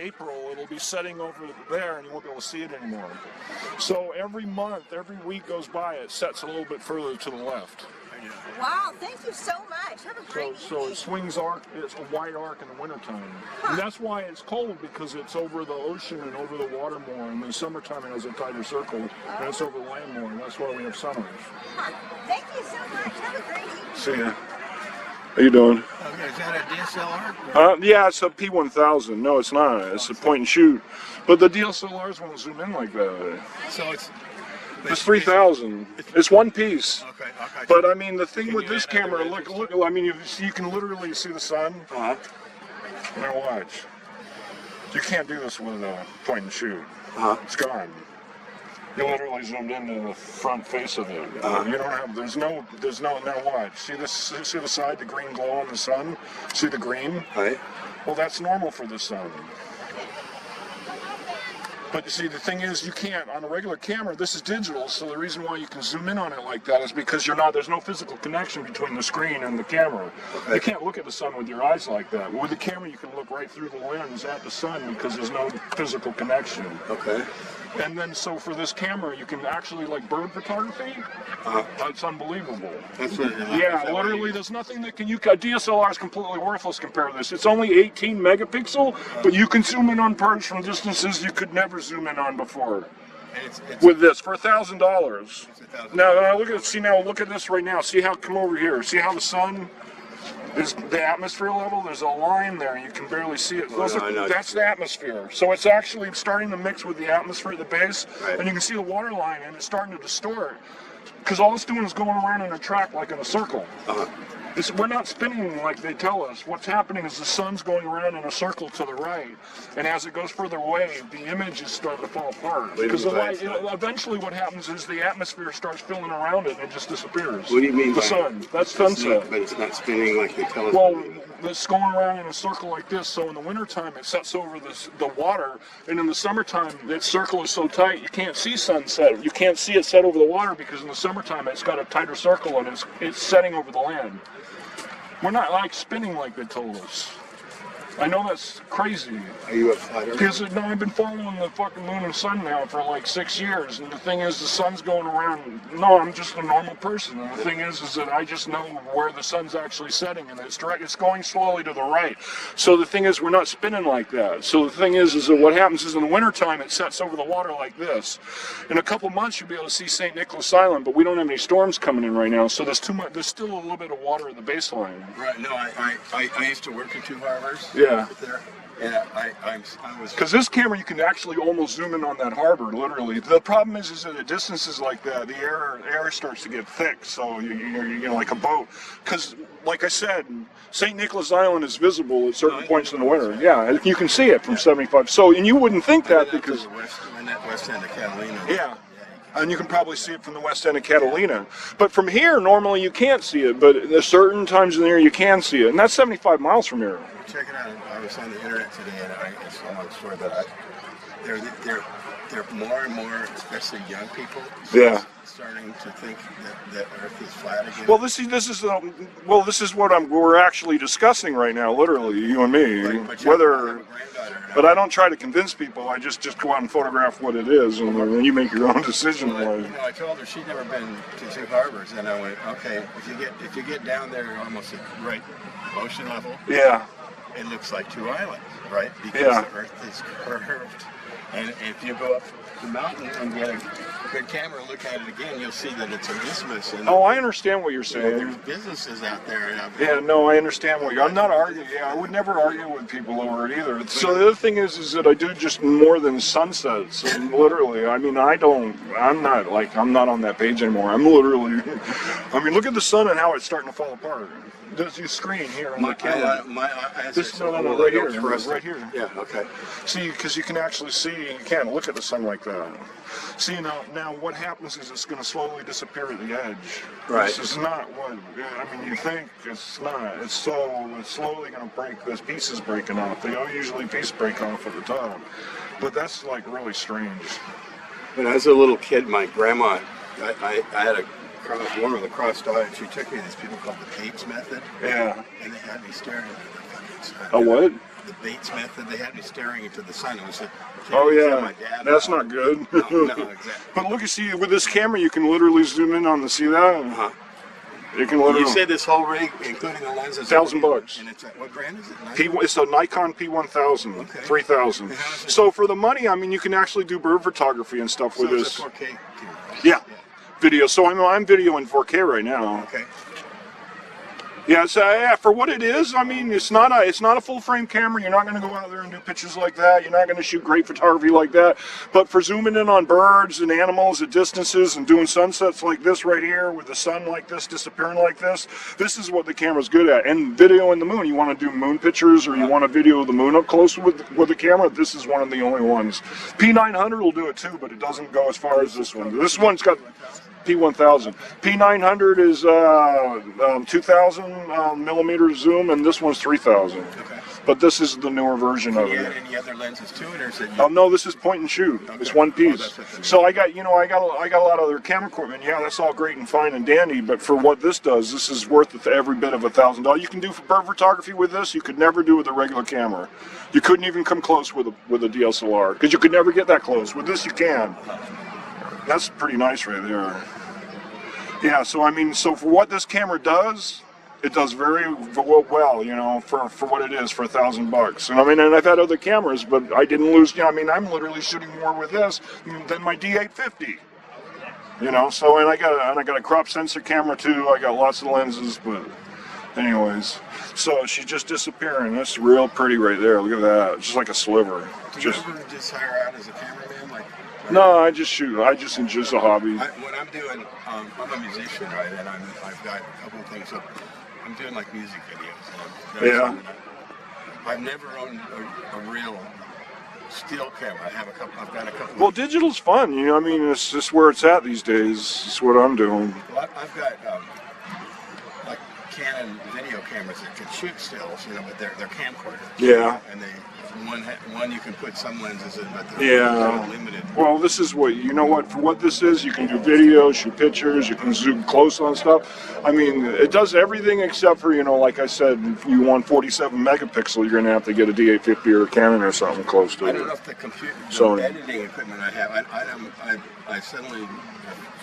April, it'll be setting over there and you won't be able to see it anymore. So every month, every week goes by, it sets a little bit further to the left. Wow, thank you so much. Have a great So it swings arc, it's a wide arc in the wintertime. And that's why it's cold, because it's over the ocean and over the water more. And in the summertime it has a tighter circle, and it's over the land more, and that's why we have summers. Thank you so much. Have a great evening. See ya. How you doing? Okay, is that a DSLR? Yeah, it's a P1000. No, it's not. It's a point and shoot. But the DSLRs won't zoom in like that. So it's 3000. It's one piece. Okay. But I mean, the thing Can with you this add other camera, look. images I mean, you can literally see the sun. Now watch. You can't do this with a point and shoot. It's gone. You literally zoomed into the front face of it. You don't have. There's no. Now watch. See this? See the side, the green glow on the sun. See the green? Right. Well, that's normal for the sun. But you see, the thing is, you can't, on a regular camera, this is digital, so the reason why you can zoom in on it like that is because there's no physical connection between the screen and the camera. Okay. You can't look at the sun with your eyes like that. With the camera, you can look right through the lens at the sun because there's no physical connection. Okay. And then, so for this camera, you can actually, like bird photography, it's unbelievable. That's what you're like. Yeah, literally, there's nothing that can, a DSLR is completely worthless compared to this. It's only 18 megapixel, but you can zoom in on birds from distances you could never zoom in on before. And it's With this, for $1,000. $1,000. Now look at this right now. See how, come over here. See how the sun is, the atmosphere level, there's a line there, you can barely see it. That's the atmosphere. So it's actually starting to mix with the atmosphere at the base, and you can see the water line, and it's starting to distort. Because all it's doing is going around in a track like in a circle. We're not spinning like they tell us. What's happening is the sun's going around in a circle to the right, and as it goes further away, the image is starting to fall apart. Because the light, eventually what happens is the atmosphere starts filling around it and it just disappears. What do you mean the by sun? That's sunset. But it's not spinning like they tell us. Well, it's going around in a circle like this, so in the wintertime it sets over the water, and in the summertime that circle is so tight you can't see sunset. You can't see it set over the water because in the summertime it's got a tighter circle and it's setting over the land. We're not like spinning like they told us. I know that's crazy. Are you a fighter? Because no, I've been following the fucking moon and sun now for like 6 years, and the thing is, the sun's going around. No, I'm just a normal person, and the thing is that I just know where the sun's actually setting, and it's going slowly to the right. So the thing is, we're not spinning like that. So the thing is that what happens is in the wintertime, it sets over the water like this. In a couple months, you'll be able to see St. Nicholas Island, but we don't have any storms coming in right now, so there's too much. There's still a little bit of water at the baseline. Right. No, I used to work in two harbors. Yeah. There, and I was. Because this camera, you can actually almost zoom in on that harbor, literally. The problem is that at distances like that, the air starts to get thick, so you're like a boat. Because, like I said, St. Nicholas Island is visible at certain points in the winter. Yeah, you can see it from 75. So, and you wouldn't think that because. West end of Catalina. Yeah. And you can probably see it from the west end of Catalina. But from here, normally you can't see it, but at certain times in the year you can see it. And that's 75 miles from here. Check it out. I was on the internet today, and it's a long story, but they're more and more, especially young people, starting to think that Earth is flat again. Well, this is what we're actually discussing right now, literally, you and me. But I don't try to convince people. I just go out and photograph what it is, and then you make your own decision. Well, I told her she'd never been to two harbors, and I went, okay, if you get down there almost at right ocean level, it looks like two islands, right? Because the Earth is curved, and if you go up the mountain and get a good camera, look at it again, you'll see that it's an isthmus. And I understand what you're saying. There's businesses out there. I understand what you're. I'm not arguing. I would never argue with people over it either. So the other thing is that I do just more than sunsets. And literally, I mean, I'm not on that page anymore. I'm literally. I mean, look at the sun and how it's starting to fall apart. Does your screen here on the camera? Right here. Yeah. Okay. See, because you can actually see. You can't look at the sun like that. See, now what happens is it's going to slowly disappear at the edge. Right. This is not what, I mean, you think it's not. It's slowly going to break. This piece is breaking off. They don't usually piece break off at the top. But that's like really strange. When I was a little kid, my grandma, I had a woman with a crossed eye, and she took me to these people called the Tate's method. Yeah. And they had me staring at the fucking sun. A what? the Bates method. They had me staring into the sun. It was Oh yeah, my dad. that's not good. No, exactly. But look, you see, with this camera, you can literally zoom in on the. See that? Uh-huh. You can literally. You said this whole rig, including the lenses, $1,000. And it's what brand is it? It's a Nikon P1000, Okay. 3000. And how is it- So for the money, I mean, you can actually do bird photography and stuff So with it's this. a 4K camera. Yeah, video. So I'm videoing 4K right now. Okay. Yeah, so yeah, for what it is, I mean, it's not a full frame camera. You're not going to go out there and do pictures like that. You're not going to shoot great photography like that. But for zooming in on birds and animals at distances and doing sunsets like this right here with the sun like this disappearing like this is what the camera's good at. And videoing the moon, you want to do moon pictures or you want to video the moon up close with the camera, this is one of the only ones. P900 will do it too, but it doesn't go as far as this one. This one's got P1000. P900 is 2000 millimeter zoom, and this one's 3000. Okay. But this is the newer version Do of you it. add any other lenses to it, or is it? No, this is point and shoot. It's Okay. one Oh, piece. that's what that So I got a lot of other camera equipment. Yeah, that's all great and fine and dandy, but for what this does, this is worth every bit of $1,000. You can do for bird photography with this. You could never do with a regular camera. You couldn't even come close with a DSLR because you could never get that close. With this, you can. That's pretty nice right there. Yeah, so I mean, so for what this camera does, it does very well, you know, for what it is, for $1,000. And I mean, and I've had other cameras, but I didn't lose. You know, I mean, I'm literally shooting more with this than my D850. You know, so and I got a crop sensor camera too. I got lots of lenses, but anyways, so she's just disappearing. That's real pretty right there. Look at that, just like a sliver. Do you ever just hire out as a cameraman, like? No, I just shoot. It's just a hobby. What I'm doing, I'm a musician, right? And I've got a couple of things up. I'm doing like music videos. And Yeah. I've never owned a real still camera. I've got a couple. Well, digital's fun. You know, I mean, it's just where it's at these days. It's what I'm doing. Well, I've got like Canon video cameras that can shoot stills, you know, but they're camcorders. Yeah. And one you can put some lenses in, but they're kind of limited. Well, this is what, you know what, for what this is, you can do video, shoot pictures, you can zoom close on stuff. I mean, it does everything except for, you know, like I said, if you want 47 megapixel, you're going to have to get a D850 or a Canon or something close to it. I don't know if the editing equipment I have, I suddenly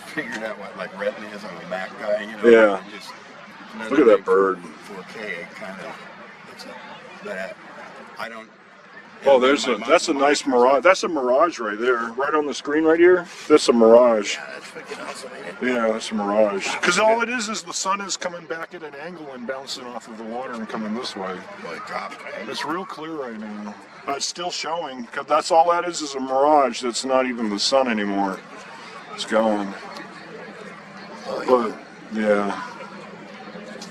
figured out what like Retina is. I'm a Mac guy, you know. Yeah. And just Look at that bird. 4K kind of, but I don't. Oh, that's a nice Mirage. That's a Mirage right there, right on the screen right here. That's a Mirage. Yeah, that's freaking awesome, ain't it? Yeah, that's a Mirage. Because all it is the sun is coming back at an angle and bouncing off of the water and coming this way. Well, it dropped. It's real clear right now. It's still showing, because that's all that is a mirage. That's not even the sun anymore. It's going. But, yeah.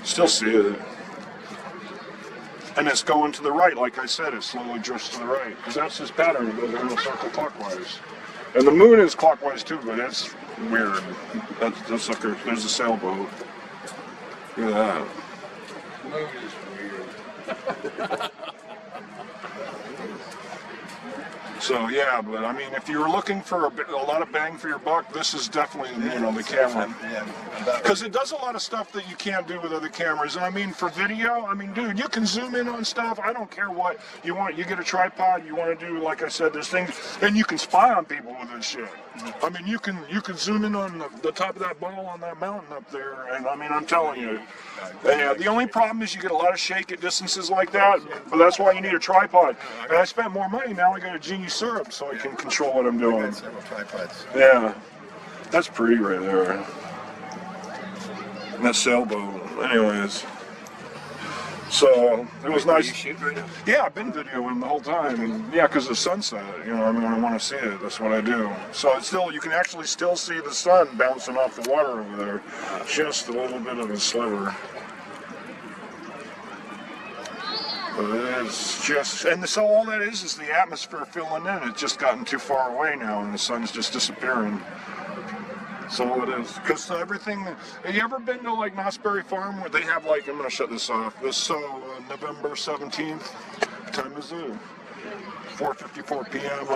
Still see it. And it's going to the right, like I said, it slowly drifts to the right. Because that's his pattern, it goes in a circle clockwise. And the moon is clockwise too, but it's weird. That's like there's a sailboat. Look at that. The moon is weird. So yeah, but I mean, if you were looking for a lot of bang for your buck, this is definitely the camera. Because it does a lot of stuff that you can't do with other cameras. And I mean, for video, I mean, dude, you can zoom in on stuff. I don't care what you want. You get a tripod. You want to do, like I said, there's things, and you can spy on people with this shit. I mean, you can zoom in on the top of that ball on that mountain up there, and I mean, I'm telling you. Yeah, the only problem is you get a lot of shake at distances like that, but that's why you need a tripod. And I spent more money, now I got a Genie Syrup so I can control what I'm I doing. got several tripods. Yeah, that's pretty right there. And that sailboat, anyways. So, it was Are nice. you shooting right now? Yeah, I've been videoing the whole time. And yeah, because the sunset, you know, I mean, when I want to see it, that's what I do. So it's still, you can actually still see the sun bouncing off the water over there. Just a little bit of a sliver. But it is just, and so all that is the atmosphere filling in. It's just gotten too far away now, and the sun's just disappearing. That's all it is. Because everything, have you ever been to like Knott's Berry Farm where they have like, I'm going to shut this off. This so November 17th, what time is it? 4:54 p.m.